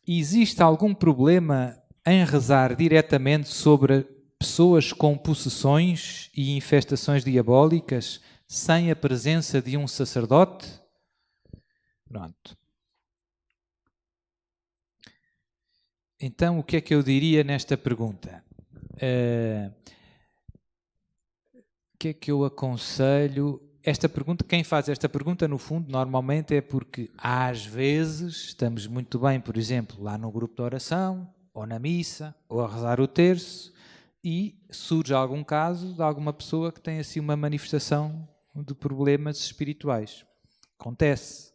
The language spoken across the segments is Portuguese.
existe algum problema em rezar diretamente sobre pessoas com possessões e infestações diabólicas sem a presença de um sacerdote? Pronto. Então, o que é que eu diria nesta pergunta? O que é que eu aconselho? Esta pergunta, quem faz esta pergunta, no fundo, normalmente é porque às vezes estamos muito bem, por exemplo, lá no grupo de oração, ou na missa, ou a rezar o terço, e surge algum caso de alguma pessoa que tem assim uma manifestação de problemas espirituais. Acontece.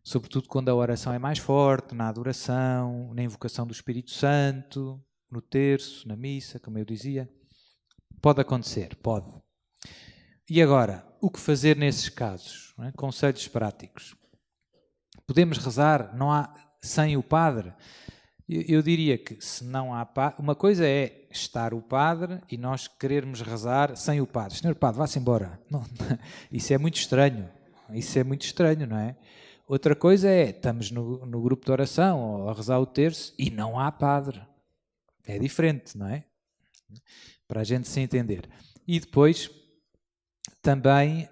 Sobretudo quando a oração é mais forte, na adoração, na invocação do Espírito Santo, no terço, na missa, como eu dizia. Pode acontecer, pode. E agora, o que fazer nesses casos? Não é? Conselhos práticos. Podemos rezar não há, sem o padre? Eu diria que se não há padre, uma coisa é estar o padre e nós querermos rezar sem o padre. Senhor padre, vá-se embora. Não, isso é muito estranho. Isso é muito estranho, não é? Outra coisa é, estamos no grupo de oração ou a rezar o terço e não há padre. É diferente, não é? Para a gente se entender. E depois, também,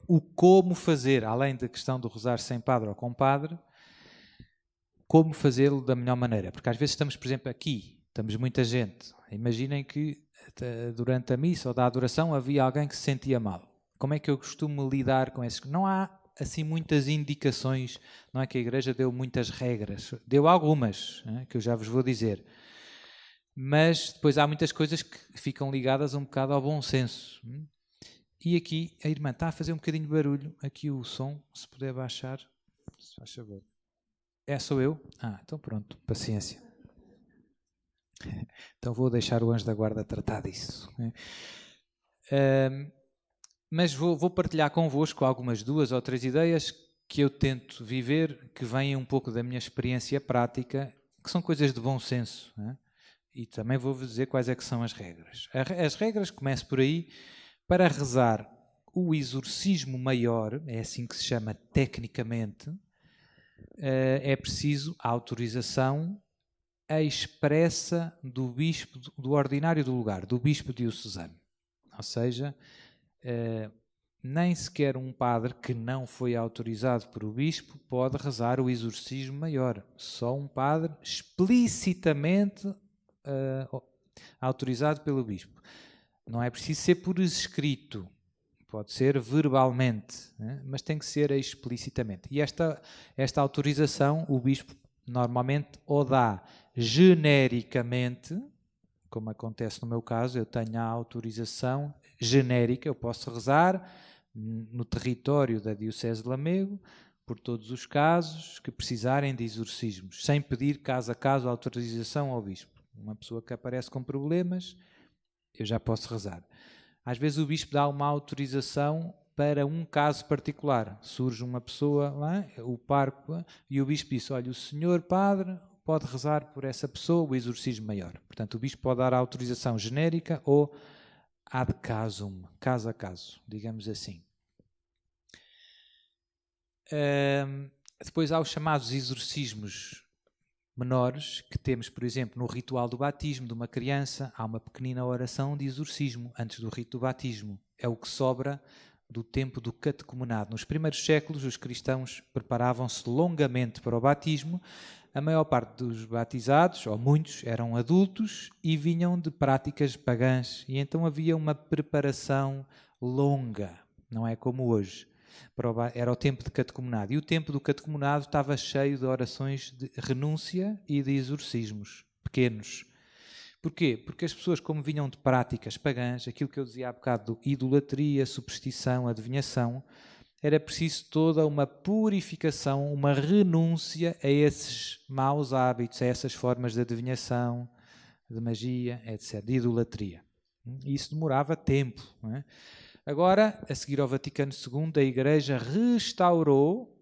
o como fazer, além da questão do rezar sem padre ou com padre, como fazê-lo da melhor maneira. Porque às vezes estamos, por exemplo, aqui, estamos muita gente. Imaginem que durante a missa ou da adoração havia alguém que se sentia mal. Como é que eu costumo lidar com esses? Não há assim muitas indicações, não é que a Igreja deu muitas regras, deu algumas, que eu já vos vou dizer, mas depois há muitas coisas que ficam ligadas um bocado ao bom senso. E aqui a irmã está a fazer um bocadinho de barulho, aqui o som, se puder baixar, se faz favor. Sou eu? Então pronto, paciência. Então vou deixar o anjo da guarda tratar disso. Mas vou partilhar convosco algumas 2 ou 3 ideias que eu tento viver, que vêm um pouco da minha experiência prática, que são coisas de bom senso. E também vou-vos dizer quais é que são as regras. As regras, começo por aí, para rezar o exorcismo maior, é assim que se chama tecnicamente, é preciso a autorização expressa do bispo, do ordinário do lugar, do bispo diocesano. Ou seja, nem sequer um padre que não foi autorizado por o bispo pode rezar o exorcismo maior. Só um padre explicitamente autorizado pelo bispo. Não é preciso ser por escrito, pode ser verbalmente, mas tem que ser explicitamente. E esta autorização o bispo normalmente ou dá genericamente, como acontece no meu caso, eu tenho a autorização genérica, eu posso rezar no território da Diocese de Lamego por todos os casos que precisarem de exorcismos, sem pedir caso a caso autorização ao bispo. Uma pessoa que aparece com problemas, eu já posso rezar. Às vezes o bispo dá uma autorização para um caso particular. Surge uma pessoa lá, o parco, e o bispo diz, olha, o senhor padre pode rezar por essa pessoa o exorcismo maior. Portanto, o bispo pode dar a autorização genérica ou ad casum, caso a caso, digamos assim. Depois há os chamados exorcismos menores, que temos, por exemplo, no ritual do batismo de uma criança, há uma pequenina oração de exorcismo antes do rito do batismo. É o que sobra do tempo do catecumenado. Nos primeiros séculos, os cristãos preparavam-se longamente para o batismo. A maior parte dos batizados, ou muitos, eram adultos e vinham de práticas pagãs. E então havia uma preparação longa, não é como hoje. Era o tempo de catecumenado. E o tempo do catecumenado estava cheio de orações de renúncia e de exorcismos pequenos. Porquê? Porque as pessoas, como vinham de práticas pagãs, aquilo que eu dizia há bocado, idolatria, superstição, adivinhação, era preciso toda uma purificação, uma renúncia a esses maus hábitos, a essas formas de adivinhação, de magia, etc., de idolatria. E isso demorava tempo, não é? Agora, a seguir ao Vaticano II, a Igreja restaurou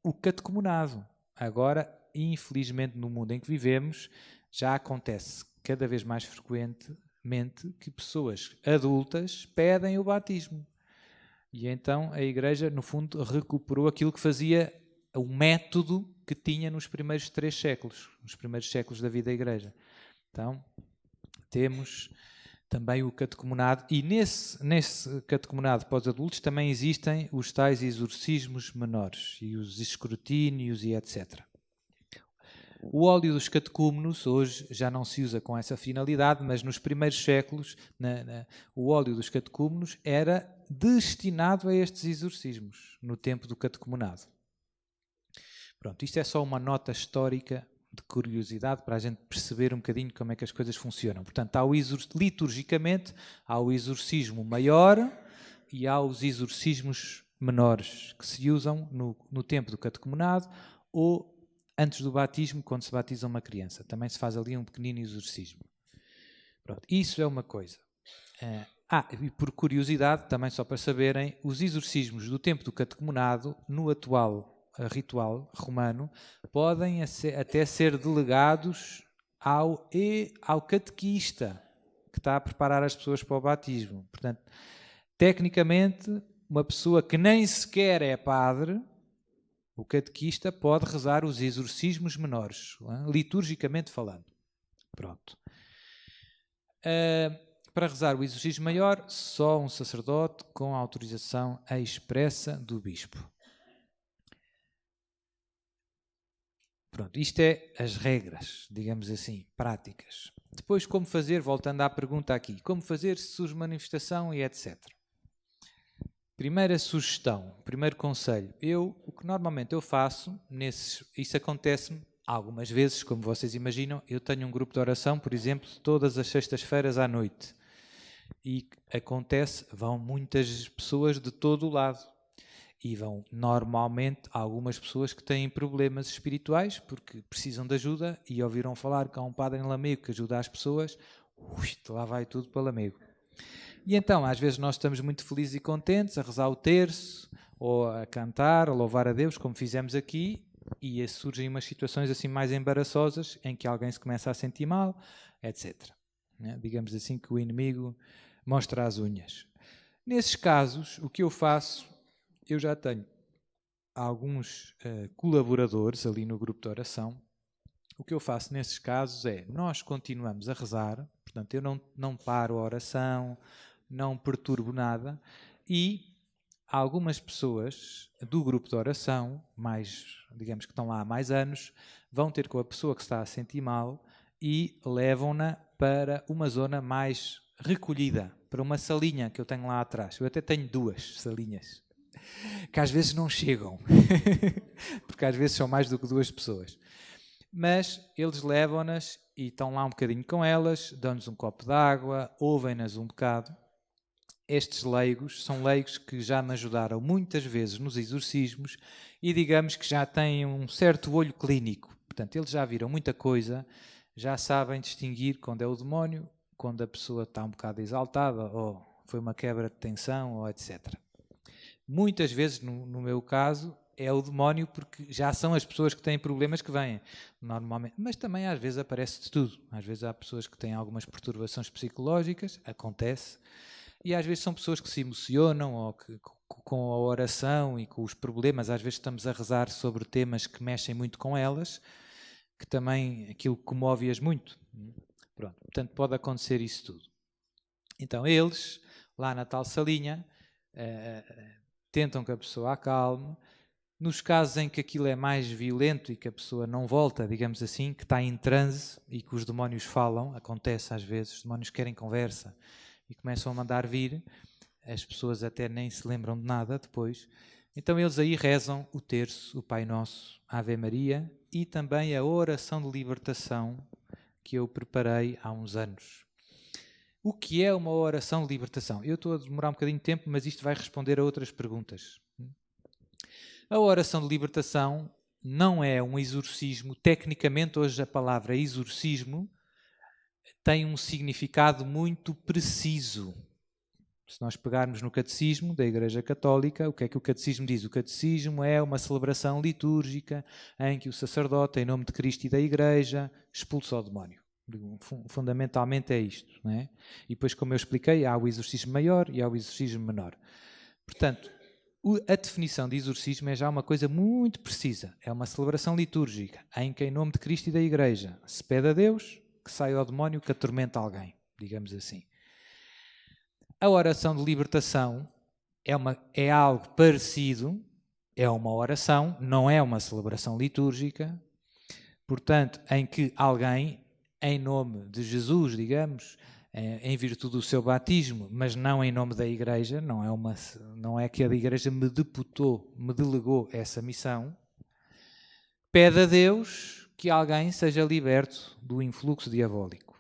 o catecumenado. Agora, infelizmente, no mundo em que vivemos, já acontece cada vez mais frequentemente que pessoas adultas pedem o batismo. E então a Igreja, no fundo, recuperou aquilo que fazia o método que tinha nos primeiros 3 séculos, nos primeiros séculos da vida da Igreja. Então, temos também o catecumenado, e nesse catecumenado para os adultos também existem os tais exorcismos menores, e os escrutínios e etc. O óleo dos catecúmenos hoje já não se usa com essa finalidade, mas nos primeiros séculos o óleo dos catecúmenos era destinado a estes exorcismos, no tempo do catecumenado. Pronto, isto é só uma nota histórica de curiosidade para a gente perceber um bocadinho como é que as coisas funcionam. Portanto, liturgicamente, há o exorcismo maior e há os exorcismos menores, que se usam no tempo do catecumenado ou antes do batismo, quando se batiza uma criança. Também se faz ali um pequenino exorcismo. Pronto, isso é uma coisa. E por curiosidade, também só para saberem, os exorcismos do tempo do catecumenado, no atual ritual romano, podem até ser delegados ao catequista, que está a preparar as pessoas para o batismo. Portanto, tecnicamente, uma pessoa que nem sequer é padre, o catequista pode rezar os exorcismos menores, liturgicamente falando. Pronto. Para rezar o exorcismo maior, só um sacerdote com autorização expressa do bispo. Pronto, isto é as regras, digamos assim, práticas. Depois, como fazer, voltando à pergunta aqui, como fazer se surge manifestação e etc. Primeira sugestão, primeiro conselho. O que normalmente eu faço, isso acontece-me algumas vezes, como vocês imaginam, eu tenho um grupo de oração, por exemplo, todas as sextas-feiras à noite. E vão muitas pessoas de todo o lado. E vão, normalmente, algumas pessoas que têm problemas espirituais, porque precisam de ajuda, e ouviram falar que há um padre em Lamego que ajuda as pessoas, lá vai tudo para Lamego. E então, às vezes nós estamos muito felizes e contentes a rezar o terço, ou a cantar, a louvar a Deus, como fizemos aqui, e surgem umas situações assim mais embaraçosas, em que alguém se começa a sentir mal, etc. Digamos assim que o inimigo mostra as unhas. Nesses casos, o que eu faço, eu já tenho alguns colaboradores ali no grupo de oração. O que eu faço nesses casos é, nós continuamos a rezar, portanto eu não paro a oração, não perturbo nada, e algumas pessoas do grupo de oração, digamos que estão lá há mais anos, vão ter com a pessoa que está a sentir mal e levam-na para uma zona mais recolhida, para uma salinha que eu tenho lá atrás. Eu até tenho 2 salinhas, que às vezes não chegam, porque às vezes são mais do que 2 pessoas. Mas eles levam-nas e estão lá um bocadinho com elas, dão-nos um copo de água, ouvem-nas um bocado. Estes leigos são leigos que já me ajudaram muitas vezes nos exorcismos e digamos que já têm um certo olho clínico. Portanto, eles já viram muita coisa, já sabem distinguir quando é o demónio, quando a pessoa está um bocado exaltada, ou foi uma quebra de tensão, ou etc. Muitas vezes, no meu caso, é o demónio, porque já são as pessoas que têm problemas que vêm, normalmente. Mas também às vezes aparece de tudo. Às vezes há pessoas que têm algumas perturbações psicológicas, acontece, e às vezes são pessoas que se emocionam, ou que com a oração e com os problemas, às vezes estamos a rezar sobre temas que mexem muito com elas, que também aquilo comove-as muito. Pronto, portanto pode acontecer isso tudo. Então eles, lá na tal salinha, tentam que a pessoa acalme. Nos casos em que aquilo é mais violento e que a pessoa não volta, digamos assim, que está em transe e que os demónios falam, acontece às vezes, os demónios querem conversa e começam a mandar vir, as pessoas até nem se lembram de nada depois. Então eles aí rezam o terço, o Pai Nosso, a Ave Maria e também a oração de libertação que eu preparei há uns anos. O que é uma oração de libertação? Eu estou a demorar um bocadinho de tempo, mas isto vai responder a outras perguntas. A oração de libertação não é um exorcismo. Tecnicamente, hoje a palavra exorcismo tem um significado muito preciso. Se nós pegarmos no Catecismo da Igreja Católica, o que é que o Catecismo diz? O Catecismo é uma celebração litúrgica em que o sacerdote, em nome de Cristo e da Igreja, expulsa o demónio. Fundamentalmente é isto, não é? E depois, como eu expliquei, há o exorcismo maior e há o exorcismo menor. Portanto, A definição de exorcismo é já uma coisa muito precisa. É uma celebração litúrgica em que, em nome de Cristo e da Igreja, se pede a Deus que saia ao demónio que atormenta alguém, digamos assim. A oração de libertação é algo parecido, é uma oração, não é uma celebração litúrgica, portanto, em que alguém, em nome de Jesus, digamos, em virtude do seu batismo, mas não em nome da Igreja, não é que a Igreja me delegou essa missão, pede a Deus que alguém seja liberto do influxo diabólico.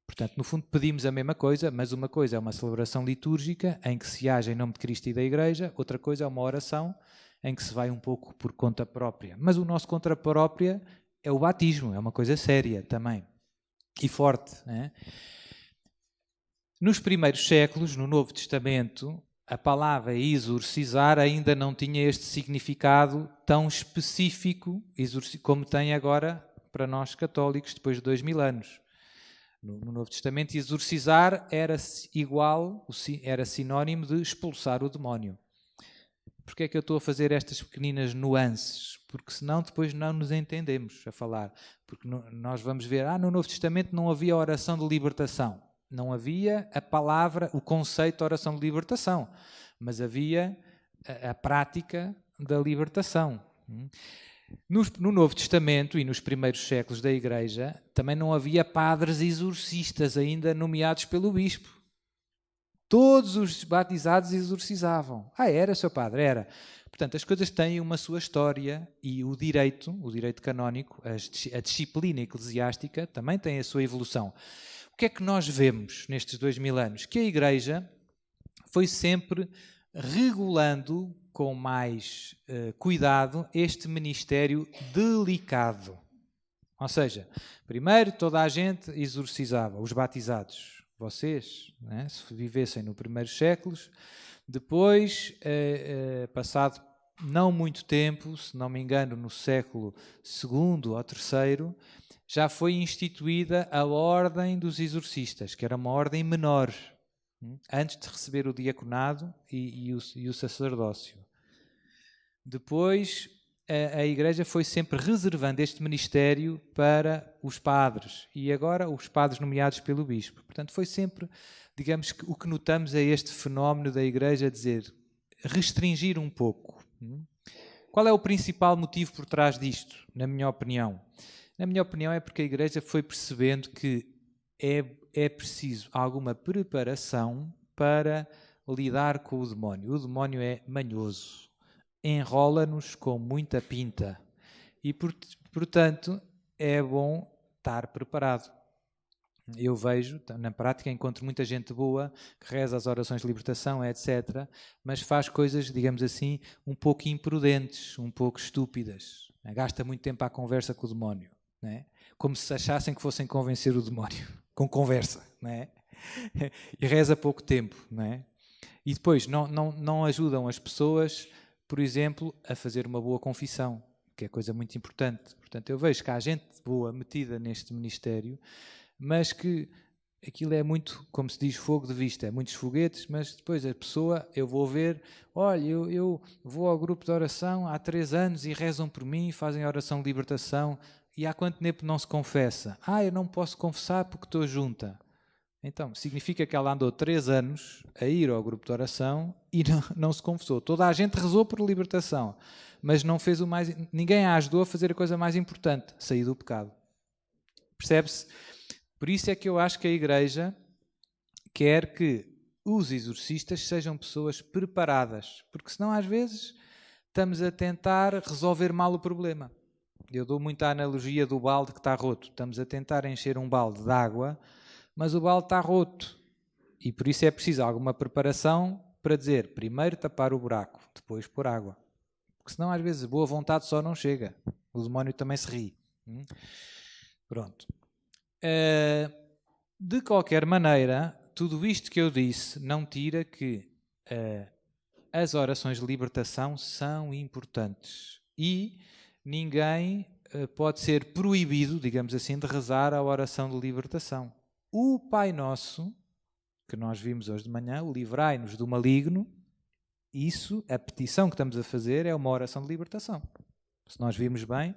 Portanto, no fundo pedimos a mesma coisa, mas uma coisa é uma celebração litúrgica em que se age em nome de Cristo e da Igreja, outra coisa é uma oração em que se vai um pouco por conta própria. Mas o nosso conta própria é o batismo, é uma coisa séria também e forte, né? Nos primeiros séculos, no Novo Testamento, a palavra exorcizar ainda não tinha este significado tão específico como tem agora para nós católicos, depois de 2000 anos. No Novo Testamento, exorcizar era sinónimo de expulsar o demónio. Porquê é que eu estou a fazer estas pequeninas nuances? Porque senão depois não nos entendemos a falar. Porque nós vamos ver, no Novo Testamento não havia oração de libertação. Não havia a palavra, o conceito de oração de libertação, mas havia a prática da libertação. No Novo Testamento e nos primeiros séculos da Igreja também não havia padres exorcistas ainda nomeados pelo bispo. Todos os batizados exorcizavam. Era, seu padre? Era. Portanto, as coisas têm uma sua história e o direito canónico, a disciplina eclesiástica também tem a sua evolução. O que é que nós vemos nestes 2000 anos? Que a Igreja foi sempre regulando com mais cuidado este ministério delicado. Ou seja, primeiro toda a gente exorcizava, os batizados, vocês, né, se vivessem nos primeiros séculos. Depois, passado não muito tempo, se não me engano, no século II ou III, já foi instituída a Ordem dos Exorcistas, que era uma ordem menor, antes de receber o diaconado e o sacerdócio. Depois, a Igreja foi sempre reservando este ministério para os padres e agora os padres nomeados pelo bispo. Portanto, foi sempre, digamos, que o que notamos é este fenómeno da Igreja dizer, restringir um pouco. Qual é o principal motivo por trás disto, na minha opinião? Na minha opinião, é porque a Igreja foi percebendo que é preciso alguma preparação para lidar com o demónio. O demónio é manhoso, enrola-nos com muita pinta e, portanto, é bom estar preparado. Eu vejo, na prática, encontro muita gente boa que reza as orações de libertação, etc., mas faz coisas, digamos assim, um pouco imprudentes, um pouco estúpidas. Gasta muito tempo à conversa com o demónio. Não é? Como se achassem que fossem convencer o demónio, com conversa, não é? E reza pouco tempo, não é? E depois não ajudam as pessoas, por exemplo, a fazer uma boa confissão, que é coisa muito importante. Portanto, eu vejo que há gente boa metida neste ministério, mas que aquilo é muito, como se diz, fogo de vista, é muitos foguetes, mas depois a pessoa, eu vou ver, olha, eu vou ao grupo de oração há 3 anos e rezam por mim, fazem oração de libertação. E há quanto tempo não se confessa? Eu não posso confessar porque estou junta. Então, significa que ela andou 3 anos a ir ao grupo de oração e não se confessou. Toda a gente rezou por libertação, mas não fez ninguém a ajudou a fazer a coisa mais importante, sair do pecado. Percebe-se? Por isso é que eu acho que a Igreja quer que os exorcistas sejam pessoas preparadas, porque senão às vezes estamos a tentar resolver mal o problema. Eu dou muito a analogia do balde que está roto. Estamos a tentar encher um balde de água, mas o balde está roto. E por isso é preciso alguma preparação para dizer, primeiro tapar o buraco, depois pôr água. Porque senão às vezes boa vontade só não chega. O demónio também se ri. Pronto. De qualquer maneira, tudo isto que eu disse não tira que as orações de libertação são importantes. E ninguém pode ser proibido, digamos assim, de rezar a oração de libertação. O Pai Nosso, que nós vimos hoje de manhã, o livrai-nos do maligno, Isso, a petição que estamos a fazer é uma oração de libertação. Se nós virmos bem,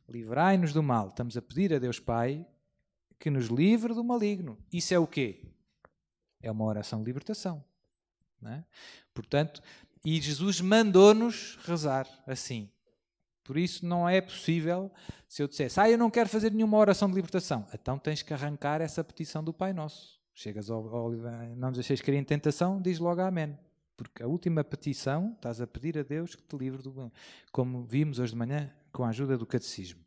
livrai-nos do mal. Estamos a pedir a Deus Pai que nos livre do maligno. Isso é o quê? É uma oração de libertação. Não é? Portanto, e Jesus mandou-nos rezar assim. Por isso não é possível, se eu dissesse, eu não quero fazer nenhuma oração de libertação, então tens que arrancar essa petição do Pai Nosso. Chegas ao não nos deixeis cair em tentação, diz logo amém. Porque a última petição, estás a pedir a Deus que te livre do mal. Como vimos hoje de manhã, com a ajuda do catecismo.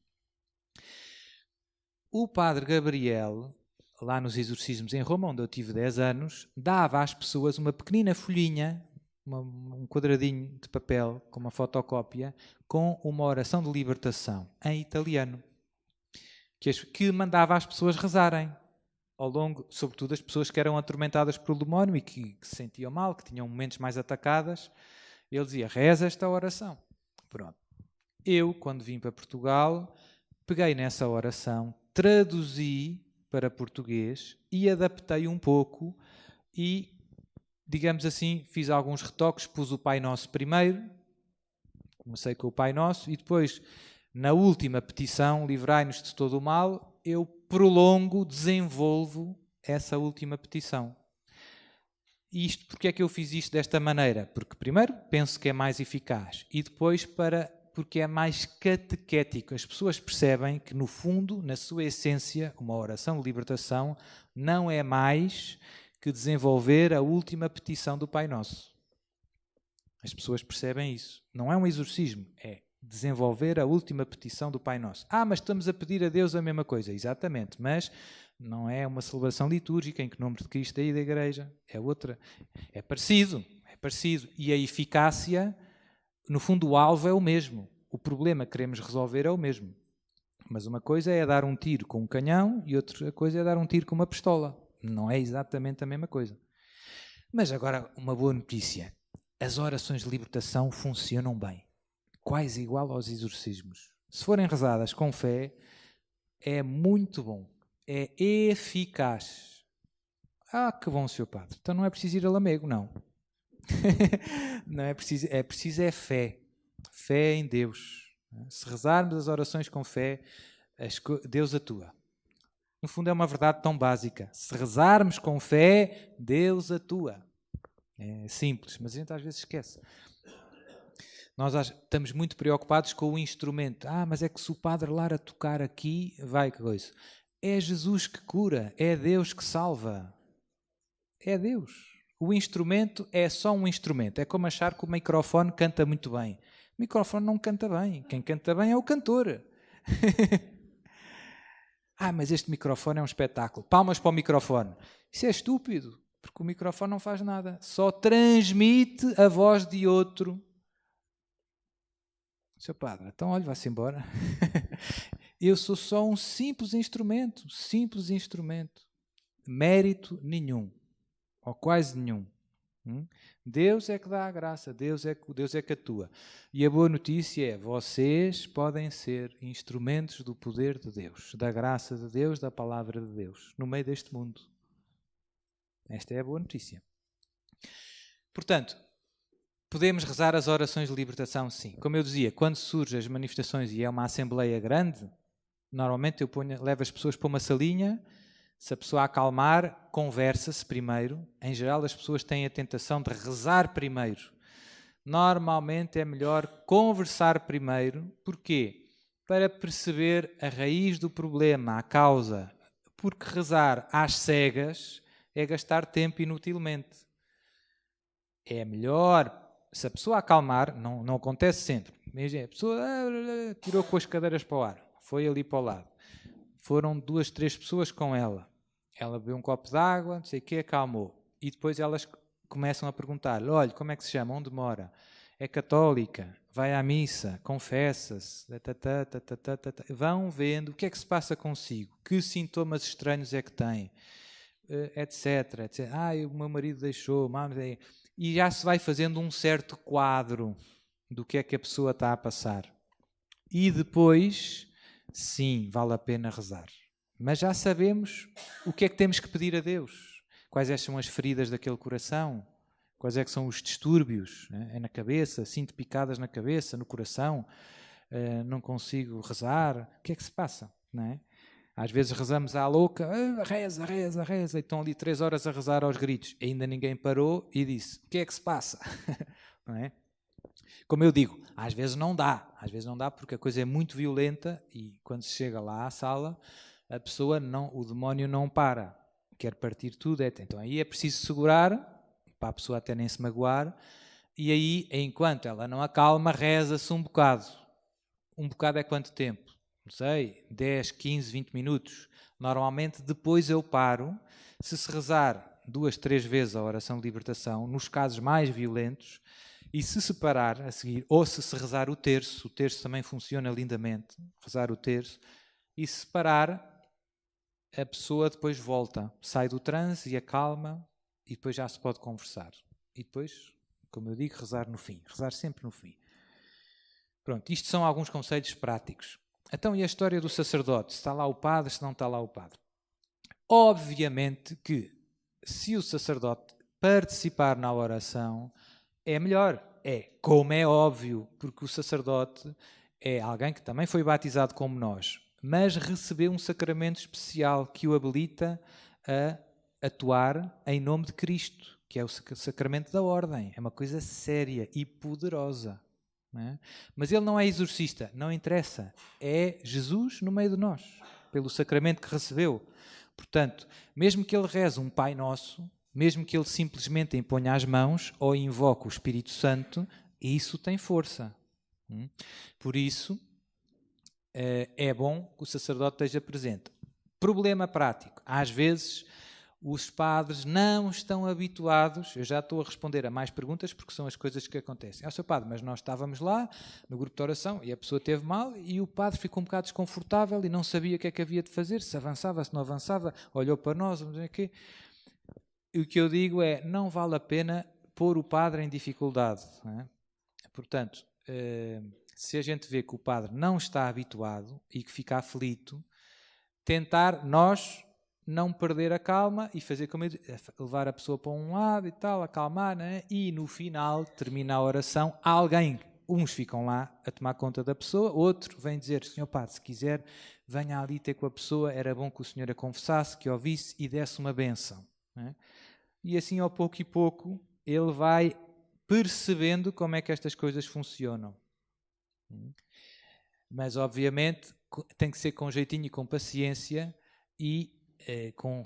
O padre Gabriel, lá nos exorcismos em Roma, onde eu tive 10 anos, dava às pessoas uma pequenina folhinha, um quadradinho de papel com uma fotocópia, com uma oração de libertação em italiano, que mandava as pessoas rezarem ao longo, sobretudo as pessoas que eram atormentadas pelo demónio e que se sentiam mal, que tinham momentos mais atacadas. Ele dizia, reza esta oração. Pronto. Eu, quando vim para Portugal, peguei nessa oração, traduzi para português e adaptei um pouco e, digamos assim, fiz alguns retoques, pus o Pai Nosso primeiro, comecei com o Pai Nosso e depois, na última petição, livrai-nos de todo o mal, eu prolongo, desenvolvo essa última petição. E isto, porque é que eu fiz isto desta maneira? Porque primeiro penso que é mais eficaz e depois porque é mais catequético. As pessoas percebem que, no fundo, na sua essência, uma oração de libertação não é mais que desenvolver a última petição do Pai Nosso. As pessoas percebem isso. Não é um exorcismo, é desenvolver a última petição do Pai Nosso. Mas estamos a pedir a Deus a mesma coisa. Exatamente, mas não é uma celebração litúrgica em que o nome de Cristo é e da Igreja. É outra. É parecido. E a eficácia, no fundo, o alvo é o mesmo. O problema que queremos resolver é o mesmo. Mas uma coisa é dar um tiro com um canhão e outra coisa é dar um tiro com uma pistola. Não é exatamente a mesma coisa. Mas agora, uma boa notícia. As orações de libertação funcionam bem. Quase igual aos exorcismos. Se forem rezadas com fé, é muito bom. É eficaz. Que bom, Sr. Padre. Então não é preciso ir a Lamego, não. Não é preciso, é fé. Fé em Deus. Se rezarmos as orações com fé, Deus atua. No fundo é uma verdade tão básica. Se rezarmos com fé, Deus atua. É simples, mas a gente às vezes esquece. Nós estamos muito preocupados com o instrumento. Mas é que se o Padre Lara tocar aqui, vai que coisa. É Jesus que cura, é Deus que salva. É Deus. O instrumento é só um instrumento. É como achar que o microfone canta muito bem. O microfone não canta bem. Quem canta bem é o cantor. Mas este microfone é um espetáculo. Palmas para o microfone. Isso é estúpido, porque o microfone não faz nada. Só transmite a voz de outro. Seu Padre, então olha, vá-se embora. Eu sou só um simples instrumento. Mérito nenhum. Ou quase nenhum. Deus é que dá a graça, Deus é que atua. E a boa notícia é, vocês podem ser instrumentos do poder de Deus, da graça de Deus, da palavra de Deus, no meio deste mundo. Esta é a boa notícia. Portanto, podemos rezar as orações de libertação, sim. Como eu dizia, quando surgem as manifestações e é uma assembleia grande, normalmente eu levo as pessoas para uma salinha. Se a pessoa acalmar, conversa-se primeiro. Em geral, as pessoas têm a tentação de rezar primeiro. Normalmente é melhor conversar primeiro. Porquê? Para perceber a raiz do problema, a causa. Porque rezar às cegas é gastar tempo inutilmente. É melhor, se a pessoa acalmar, não acontece sempre. A pessoa tirou com as cadeiras para o ar, foi ali para o lado. Foram 2, 3 pessoas com ela. Ela bebeu um copo de água, não sei o quê, acalmou. E depois elas começam a perguntar-lhe, olha, como é que se chama? Onde mora? É católica? Vai à missa? Confessa-se? Vão vendo o que é que se passa consigo. Que sintomas estranhos é que tem? Etc. O meu marido deixou. E já se vai fazendo um certo quadro do que é que a pessoa está a passar. E depois... sim, vale a pena rezar. Mas já sabemos o que é que temos que pedir a Deus. Quais são as feridas daquele coração. Quais é que são os distúrbios? É na cabeça, sinto picadas na cabeça, no coração, não consigo rezar. O que é que se passa? Não é? Às vezes rezamos à louca, reza, reza, reza, e estão ali 3 horas a rezar aos gritos. Ainda ninguém parou e disse, o que é que se passa? Não é? Como eu digo, às vezes não dá porque a coisa é muito violenta e quando se chega lá à sala, a pessoa o demónio não para, quer partir tudo. Então aí é preciso segurar, para a pessoa até nem se magoar, e aí, enquanto ela não acalma, reza-se um bocado. Um bocado é quanto tempo? Não sei, 10, 15, 20 minutos. Normalmente depois eu paro. Se rezar 2, 3 vezes a oração de libertação, nos casos mais violentos, e se separar a seguir, ou se rezar o terço também funciona lindamente, rezar o terço, e se separar, a pessoa depois volta, sai do transe e acalma, e depois já se pode conversar. E depois, como eu digo, rezar no fim, rezar sempre no fim. Pronto, isto são alguns conselhos práticos. Então, e a história do sacerdote? Se está lá o padre, se não está lá o padre? Obviamente que, se o sacerdote participar na oração, é melhor. Como é óbvio, porque o sacerdote é alguém que também foi batizado como nós, mas recebeu um sacramento especial que o habilita a atuar em nome de Cristo, que é o sacramento da ordem. É uma coisa séria e poderosa. Não é? Mas ele não é exorcista, não interessa. É Jesus no meio de nós, pelo sacramento que recebeu. Portanto, mesmo que ele reze um Pai Nosso, mesmo que ele simplesmente imponha as mãos ou invoque o Espírito Santo, isso tem força. Por isso, é bom que o sacerdote esteja presente. Problema prático. Às vezes, os padres não estão habituados, eu já estou a responder a mais perguntas porque são as coisas que acontecem. Seu padre, mas nós estávamos lá no grupo de oração e a pessoa teve mal e o padre ficou um bocado desconfortável e não sabia o que é que havia de fazer, se avançava, se não avançava, olhou para nós, não sei o quê. E o que eu digo é, não vale a pena pôr o padre em dificuldade. Não é? Portanto, se a gente vê que o padre não está habituado e que fica aflito, tentar nós não perder a calma e fazer como eu digo, levar a pessoa para um lado e tal, acalmar, né? E no final, termina a oração, uns ficam lá a tomar conta da pessoa, outro vem dizer, senhor padre, se quiser, venha ali ter com a pessoa, era bom que o senhor a confessasse, que a ouvisse e desse uma bênção. Né? E assim, ao pouco e pouco, ele vai percebendo como é que estas coisas funcionam. Mas, obviamente, tem que ser com jeitinho e com paciência e com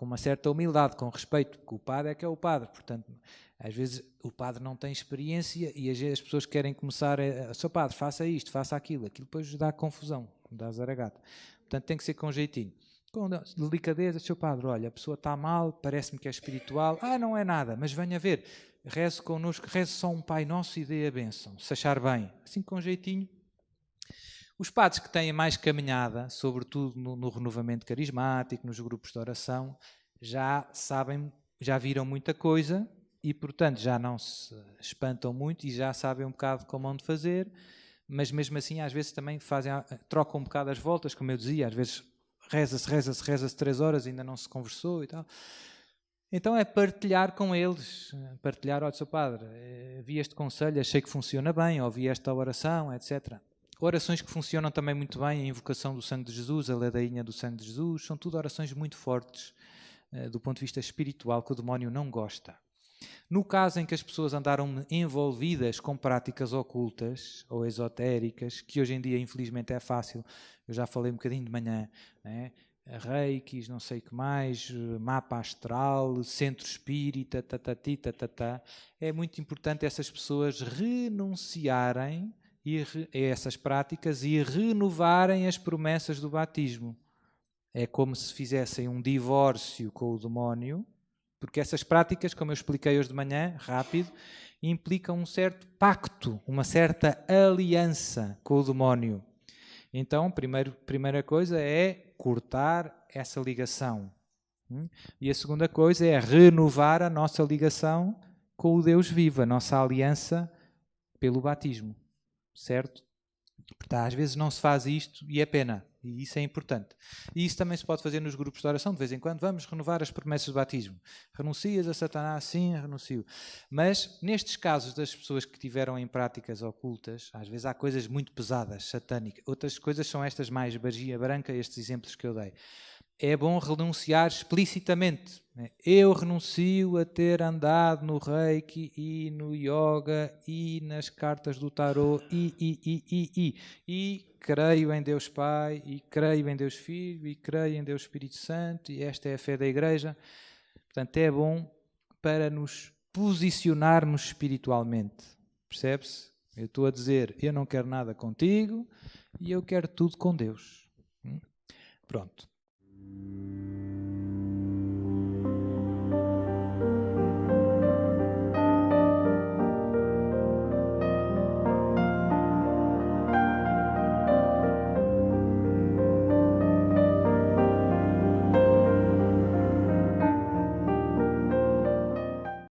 uma certa humildade, com respeito, porque o padre é que é o padre. Portanto, às vezes o padre não tem experiência e as pessoas querem começar seu padre, faça isto, faça aquilo. Aquilo depois dá confusão, dá zaragato. Portanto, tem que ser com jeitinho. Com delicadeza, seu padre, olha, a pessoa está mal, parece-me que é espiritual. Não é nada, mas venha ver. Reze connosco, reze só um Pai Nosso e dê a bênção, se achar bem. Assim, com jeitinho. Os padres que têm mais caminhada, sobretudo no renovamento carismático, nos grupos de oração, já sabem, já viram muita coisa e, portanto, já não se espantam muito e já sabem um bocado como onde fazer, mas mesmo assim, às vezes também trocam um bocado as voltas, como eu dizia, às vezes reza-se 3 horas e ainda não se conversou e tal. Então é partilhar com eles, partilhar, olha, seu padre, vi este conselho, achei que funciona bem, ouvi esta oração, etc. Orações que funcionam também muito bem, a invocação do sangue de Jesus, a ladainha do sangue de Jesus, são tudo orações muito fortes do ponto de vista espiritual, que o demónio não gosta. No caso em que as pessoas andaram envolvidas com práticas ocultas ou esotéricas, que hoje em dia infelizmente é fácil, eu já falei um bocadinho de manhã, né? Reikis, não sei o que mais, mapa astral, centro espírita, tatati, tatatá. É muito importante essas pessoas renunciarem a essas práticas e renovarem as promessas do batismo. É como se fizessem um divórcio com o demónio, porque essas práticas, como eu expliquei hoje de manhã, rápido, implicam um certo pacto, uma certa aliança com o demónio. Então, primeira coisa é cortar essa ligação. E a segunda coisa é renovar a nossa ligação com o Deus vivo, a nossa aliança pelo batismo. Certo? Portanto, às vezes não se faz isto e é pena. E isso é importante. E isso também se pode fazer nos grupos de oração, de vez em quando. Vamos renovar as promessas de batismo. Renuncias a Satanás? Sim, renuncio. Mas, nestes casos das pessoas que tiveram em práticas ocultas, às vezes há coisas muito pesadas, satânicas. Outras coisas são estas mais magia branca, estes exemplos que eu dei. É bom renunciar explicitamente. Eu renuncio a ter andado no Reiki e no Yoga e nas cartas do Tarot e creio em Deus Pai e creio em Deus Filho e creio em Deus Espírito Santo e esta é a fé da Igreja. Portanto, é bom para nos posicionarmos espiritualmente. Percebe-se? Eu estou a dizer, eu não quero nada contigo e eu quero tudo com Deus. Pronto.